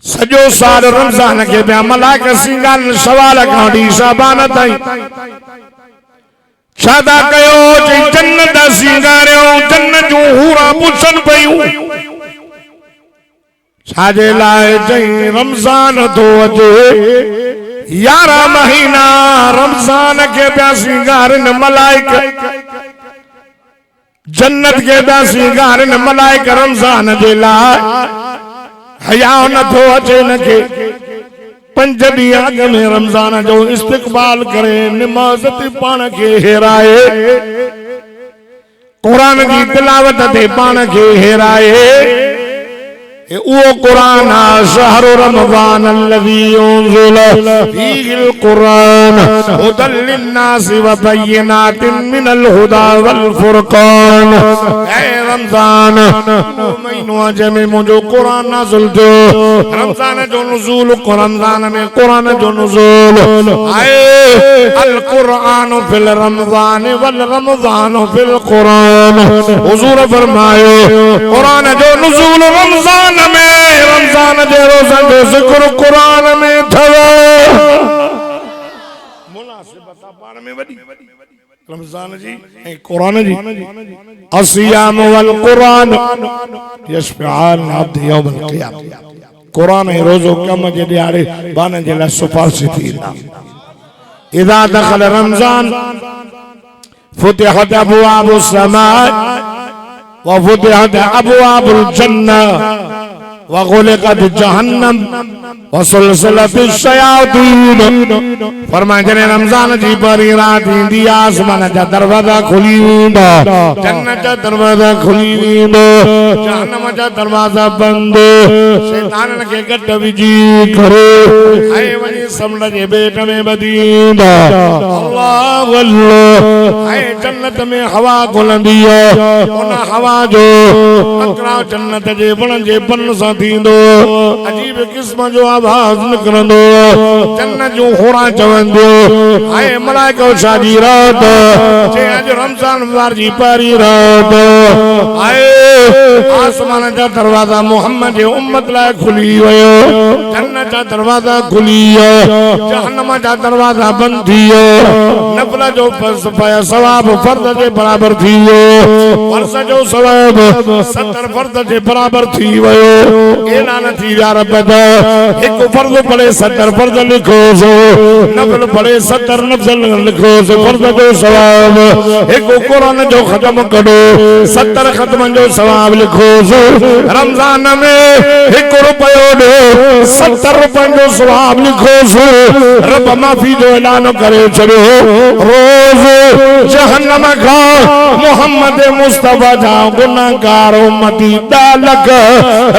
सजो साल रमजान के बिया मलाइका सिंगार सवाल कांडी शाबान ताई छादा कयो जे जन्नत सिंगारियो जन्नत जो हूरा पुछन पयूं छाजे लाए जई रमजान तो अजे 11 महीना रमजान के बिया सिंगार न मलाइका जन्नत के बिया सिंगार न मलाइका रमजान जे लाए हया न थो अचे न के 5 ॾींहं अॻु में रमजान जो इस्तक़बाल करे नमाज़ ते पाण खे हेराए कुरान जी तिलावत ते पाण खे हेराए वो कुरान शहर रमजान अल्लज़ी उन्ज़िला फ़ीहिल कुरान हुदल लिन्नासि व बय्यिनातिन मिनल हुदा वल फुरक़ान। ऐ रमजान वो महीनो जंहिंमें मुंहिंजो कुरान नाज़िल थियो रमजान जो नुज़ूल रमजान में कुरान जो नुज़ूल आए अल कुरान फिल रमजान वल रमजान फिल कुरान। हुज़ूर फरमायो कुरान जो नुज़ूल रमजान में रमजान जे रोज़न जो ज़िक्र कुरान में थव मुनासिबत पाण में वडी रमजान जी ऐं कुरान जी असियाम वल कुरान यशफान अब्द यौम अल क़ियामह कुरान ऐं रोज़ो कम जे ॾियारे बान जे लाइ सिफारिश थींदा। इज़ा दख़ल रमजान फुतिहत अबवाबुस समा व फुतिहत अबवाबुल जन्नह वग़ुलिक़त जहन्नम वसुलसिलतिश शयातीन। फरमाए जॾहिं रमजान जी पहिरीं रात ईंदी आसमान जा दरवाजा खुली वेंदा जन्नत जा दरवाजा खुली वेंदा जहन्नम जा दरवाजा बंद शैताननि खे गट विझी करे ऐं वञी समुंड जे बेट में ॿधी ईंदा। अल्लाह अल्लाह ऐं जन्नत में हवा खुलंदी आहे उन हवा जो टकराव जन्नत जे वण जे बन सां थींदो अजीब किस्म जो आवाज निकरंदो जन्नत जो होरा चवंदो ऐं मलाइका शादी रात जे अॼु रमजान वार जी पहिरीं रात ऐं आसमान जा दरवाजा मोहम्मद जे उम्मत लाइ खुली वियो जन्नत जा दरवाजा खुली विया जहन्नम जा दरवाजा बंद थी विया नफ़ल जो सवाब फर्द जे बराबर थी वियो फर्ज जो सवाब 70 फर्द जे बराबर थी वियो। ऐलान थी विया रब दा एक फर्ज पढ़े 70 फर्ज लिखो सो नफल पढ़े 70 नफल लिखो सो फर्ज जो सवाब एक कुरान जो खत्म करो 70 खत्म जो सवाब लिखो सो रमजान में 1 रुपयो दो 70 रुपए जो सवाब लिखो सो रब माफी जो ऐलान करे छड़ो रोज जहन्नम का मोहम्मद मुस्तफा जा गुनाहगार उम्मती दालक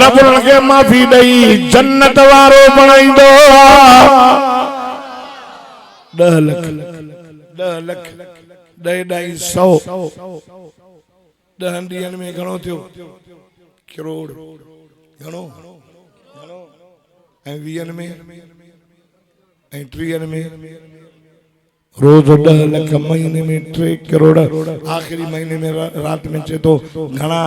रब के माफी दई जन्नत वारो बनाईंदो 10 लाख 2.5 10 ॾींहनि में घणो थियो करोड़ घणो ऐं 20 में ऐं 30 में रोज 10 लाख महीने में 3 करोड़ आखिरी महीने में रात में चे तो घना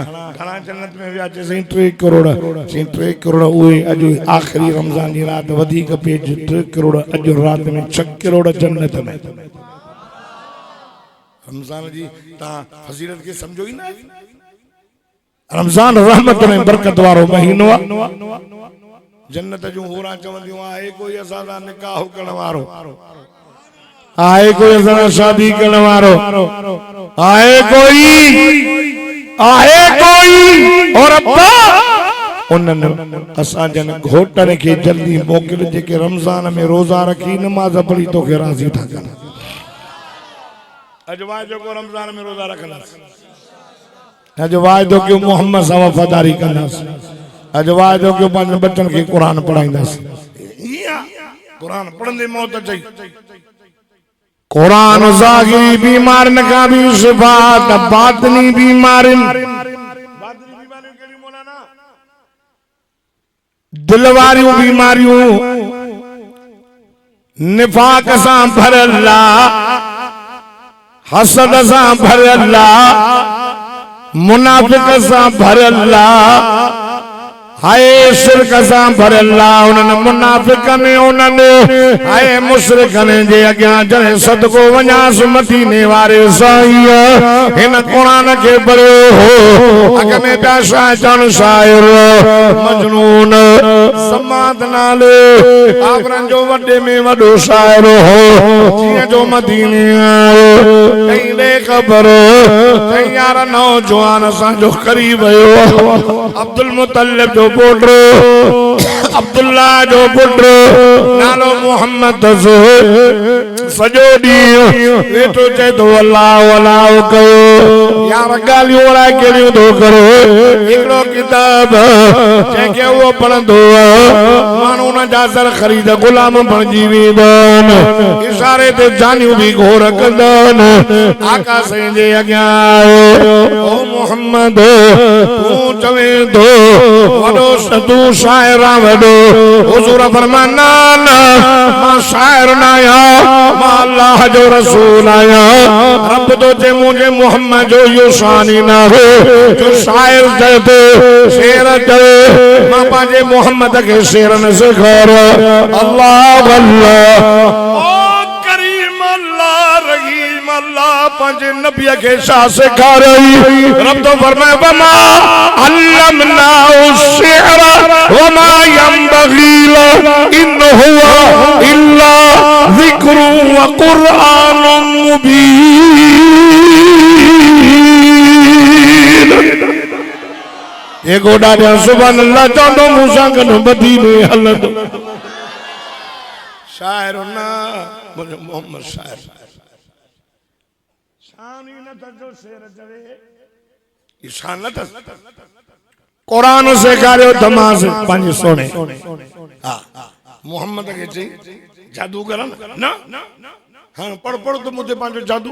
जन्नत में विया चई 3 करोड़ चई 3 करोड़ उहे अॼु आखिरी रमजान जी रात वधीक पेज 3 करोड़ अॼु रात में 6 करोड़ जन्नत में। रमजान जी ता फजीलत के समझो ही ना रमजान रहमत में बरकत वारो महीनो जन्नत जो होरा चवंदियूं आहे कोई असां दा निकाह करण वारो आए कोई असां शादी करण वारो आए कोई और अब्बा उन्हनि असां जन घोटनि खे जल्दी मोकिल जेके रमजान में रोजा रखी नमाज पढ़ी तो के राज़ी था कनि अॼु वाइदो को रमजान में रोजा रखंदासीं अॼु वाइदो कयो मोहम्मद सां वफ़ादारी कंदासीं अॼु वाइदो कयो पंहिंजनि बच्चनि खे कुरान पढ़ाईंदासीं कुरान पढ़ंदे मौत अचई कुरान ज़ाहिरी बीमारिन का भी शिफा बातिनी बीमारिन दिल वारियूं बीमारियूं निफाक सां भरियल हसद सां भरियल मुनाफिक सां भरियल हाय शिरक सां भरियल आहे उन्हनि मुनाफ़िक़नि उन्हनि हाय मुशरिकनि जे अॻियां जॾहिं सदको वञासि मदीने वारे साईं हिन क़ुरान खे पढ़ियो हो अॻ में पिया छा चवनि शाइर मजनून समाद नाले आबरनि जो वॾे में वॾो शाइर हो जीअं जो मदीने आयो कई ॾे ख़बर कई यार नौजवान असांजो करीब वियो अब्दुल मुतलिब जो पुटु अब्दुल्ला जो पुटु नालो मोहम्मद सॼो ॾींहुं वेठो चए थो अल्लाह अल्लाह कयो यार ॻाल्हियूं अलाए कहिड़ियूं थो करे हिकिड़ो किताब जंहिंखे उहो पढ़ंदो माण्हू हुन जा सर ख़रीद ग़ुलाम बणिजी वेंदा आहिनि इशारे ते जानियूं बि घोर कंदा आहिनि आका साईं जे अॻियां आयो ओ मोहम्मद तूं चवे थो वॾो तूं शाइर आहे वॾो हुज़ूर फरमाना मां शाइर न आहियां मां अल्लाह जो रसूल आहियां रब तो चए मुझे मोहम्मद जो इहो शान ई न हो जो शाइर चए थो शेर चए मां पंहिंजे मोहम्मद खे शेर न सेखारियो अल्लाह अल्लाह ओ करीम अल्लाह रहीम अल्लाह पंहिंजे नबीअ खे छा सेखारियो रब तो फरमाए वमा अल्लमनाहु शिअर वमा यंबगी लहु इन हुवा इल्ला ज़िक्रुन व क़ुरआनुम मुबीन ये गोडा जा सुभान अल्लाह चवंदो मूंसां गॾु मदीने हलंदो शाइर ना मुंहिंजो मोहम्मद शाइर शान ई न जो शेर चवे ये शान न कुरान सेखारियो तमास पंहिंजे सोने हा मोहम्मद खे चई जादू करन ना हां पढ़ पढ़ तो मुझे पंहिंजो जादू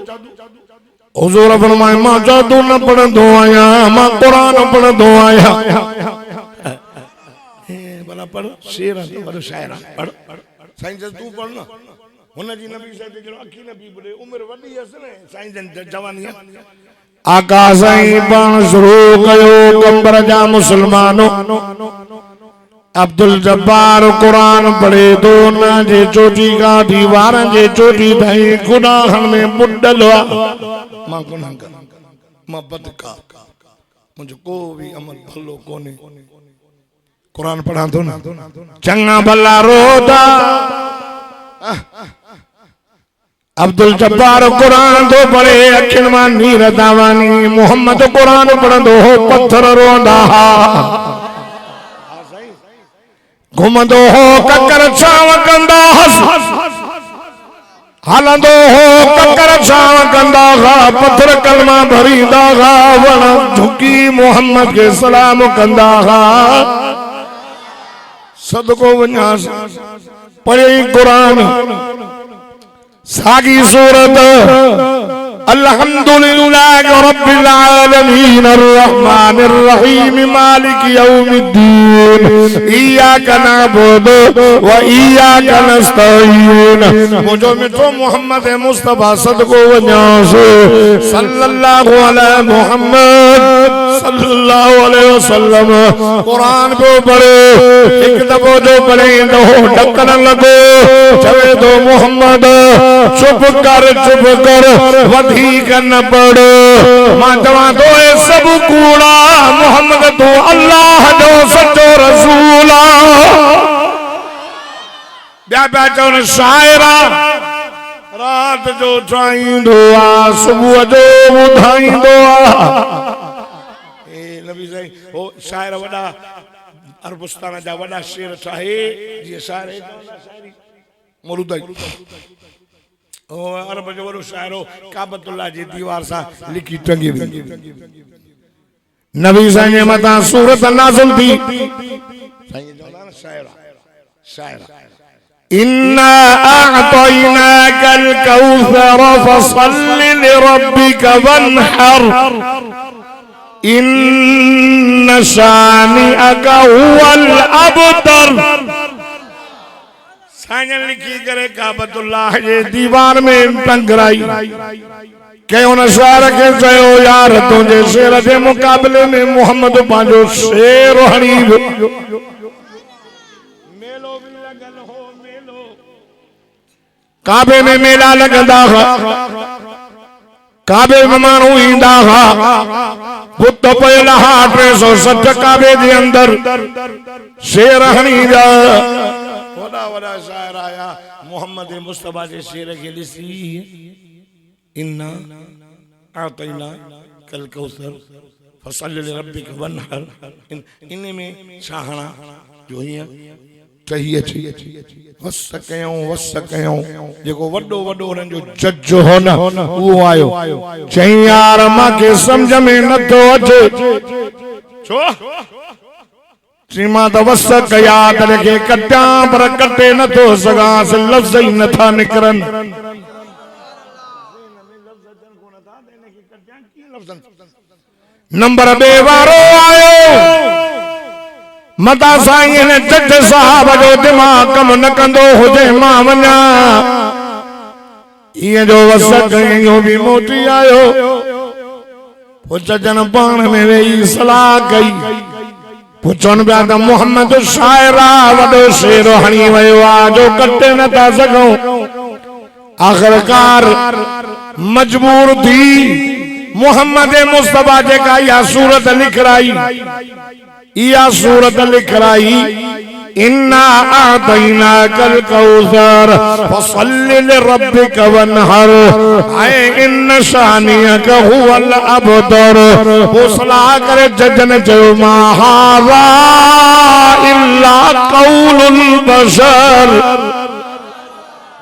हुज़ूर फरमाए मां जादू न पढ़ंदो आहियां मां कुरान पढ़ंदो आहियां भला पढ़ शेर वॾो शाइर पढ़ साईं जन तू पढ़ न हुन जी नबी साहिब जो अखी नबी बुले उम्र वॾी अस न साईं जन जवानी आका साईं पाण शुरू कयो कंबर जा मुसलमानों अब्दुल जब्बार कुरान पढ़े तो न जे चोटी का दीवार जे चोटी ताईं गुनाहन में बुडल मां गुनाह कर मां बदकार मुझे को भी अमल भलो कोने कुरान पढ़ा तो ना चंगा भला रोदा अब्दुल जब्बार कुरान तो पढ़े अखिन मां नीर दावानी मोहम्मद कुरान पढ़ंदो हो पत्थर रोंदा घुमंदो हो ककर छाव कंदा हलंदो हो ककर छाव कंदा पत्थर कलमा भरींदा वण झुकी मोहम्मद के सलाम कंदा सदको वञास पढ़े कुरान सागी सूरत अल्हम्दुलिल्लाहि रब्बिल आलमीन अर्रहमानिर रहीम मालिक यौमिद्दीन इय्याका नअबुदु व इय्याका नस्तईन मुझो मिठो मोहम्मद मुस्तफा सदको वञास सल्लल्लाहु अलैहि मुहम्मद सल्लल्लाहु अलैहि वसल्लम कुरान को पढ़े एक दफो जो पढ़े तो ढकन लगो चवे तो मोहम्मद चुप कर वधिक न पढ़ो मां चवां तो ए सब कूड़ा मोहम्मद तो अल्लाह जो सच्चो रसूल ॿिया पिया चवनि शाइर रात जो ठाहींदो आहे सुबुह जो ॿुधाईंदो आहे नबी साईं हो शाइर वॾा अरबुस्तान जा वॾा शेर ठाहे जीअं शाइर मौलूद अरब जो वॾो शाइर हो काबतुल्लाह जी दीवार सां लिखी टंगी हुई नबी साईं जे मथां सूरत नाज़िल थी साईं चवंदा न शाइर इन्ना अअतैनाकल कौसर फसल्लि लिरब्बिका वन्हर इन्न शानिअका हुवल अबतर साईं लिखी करे काबतुल्लाह जे दीवार में टंगराई के उन शायर के चयो यार तुझे शेर के मुकाबले में मोहम्मद पांजो शेर हनीफ मेलो भी लगल हो मेलो काबे में मेला लगंदा काबे में मानू ईंदा बुत पयला 360 काबे के अंदर शेर हनीफ वड़ा वड़ा शायर आया मोहम्मद मुस्तफा के शेर के ॾिसी इन्ना आतैना कल कौसर फसल्लि लिरब्बिका वन्हर इन में छाहणा जो हिय चाहिए वस कयो जेको वडो वडो उन जो जज हो न वो आयो चई यार मांखे समझ में न तो अचे छो सीमा तो वस कया तर के कट्या पर कटे न तो सगा से लफ्ज ही न था निकरन नंबर 2 वारो आयो मता साईं ने जज साहब जो दिमाग कम न कंदो हुजे मां वञा ये जो वस कयो भी मोटी आयो पुछजन पाण में वेही सलाह कई पुछन पिया त मोहम्मद शायरा वडो शेर हणी वयो आ जो कटे न था सघूं आखिरकार मजबूर थी मोहम्मद मुस्तफा जेका या सूरत लिखराई या सूरत लिखराई इन्ना आतैना कल कौसर फसल्लि लिरब्बिका वन्हर आए इन शानियका हुवल अबतर फैसला करे जजन चयो मा हाज़ा इल्ला कौलुल बशर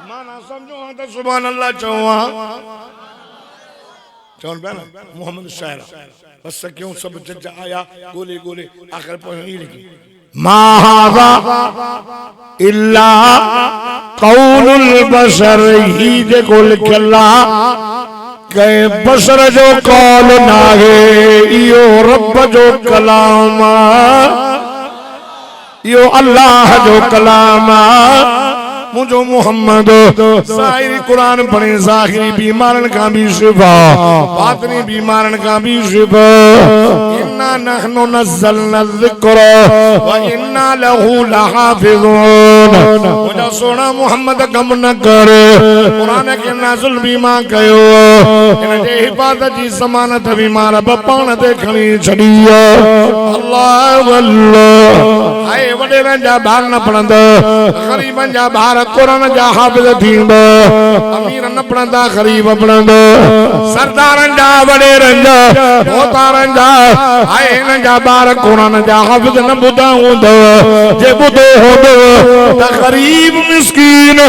माना समझो त सुभान अल्लाह चवा चौन पे ना मोहम्मद शायर बस क्यों सब जज आया गोले गोले आखिर पहुंच लिखी मा हाज़ा इल्ला कौलुल बशर ही जेको लिखला के बशर जो कौल ना है इयो रब जो कलाम इयो अल्लाह जो कलाम मुझो मोहम्मद साहिरी कुरान पढ़े ज़ाहिरी बीमारन का भी शिफा बातनी बीमारन का भी शिफा इन्ना नहनु नज़्ज़लना ज़िक्र व इन्ना लहू लहाफ़िज़ून मुझो सोना मोहम्मद गम न कर कुरान के नाज़िल बीमा कयो इन जे हिफाज़त जी ज़मानत बीमार पाण ते खणी छड़ी अल्लाह वल्लाह हाय वडेरन जा बार न पढ़ंदा गरीबन जा बार कुरान जा हाफिज़ थींदा अमीर न पढ़ंदा गरीब पढ़ंदा सरदारन जा वडेरन जा मोहतारन जा हाय इन जा बार कुरान जा हाफिज़ न ॿुधा हूंदा जे ॿुधो हूंदो त गरीब मिस्कीन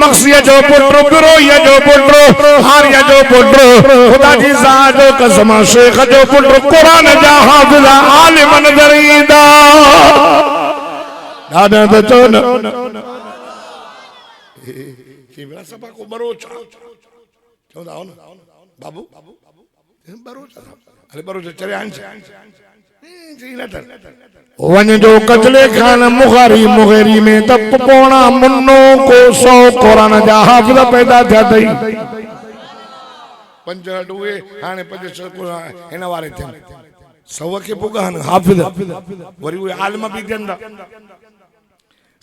मक्सीअ जो पुटु बिरोईअ जो पुटु हारिया जो पुटु खुदा जी ज़ात जो कसम शेख जो पुटु कुरान जा हाफिज़ आलिम नज़र ईंदा दादा तो चो न केवड़ा सभा को बरोच चौदा हो न बाबू बरोच अरे बरोच चले आंच जी न तर वन जो कचले खान मुगारी मुगेरी में तप पोणा मुन्नो को 100 कुरान जा हाफिज़ पैदा थिया तई पंज हुए हाने पंज हिन वारे थे 100 के पुगान हाफिज़ वरी उहे आलिम भी थियंदा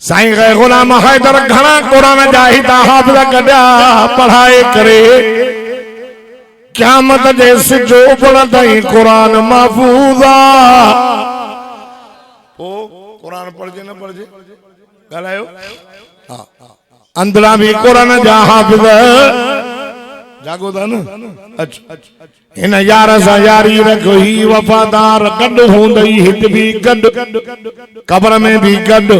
साईं गए गुलाम हैदर घणा कुरान जा हिता हाफिज़ कढिया पढ़ाए करे क़यामत जे सिजो पढ़ंदई कुरान महफूज़ आ ओ कुरान पढ़जे न पढ़जे ॻाल्हायो हां अंदरा भी कुरान जा हाफिज़ जागो था न अच्छा इन यार सा यारी रखो ही वफादार गॾु हूंदई हित भी गॾु कब्र में भी गॾु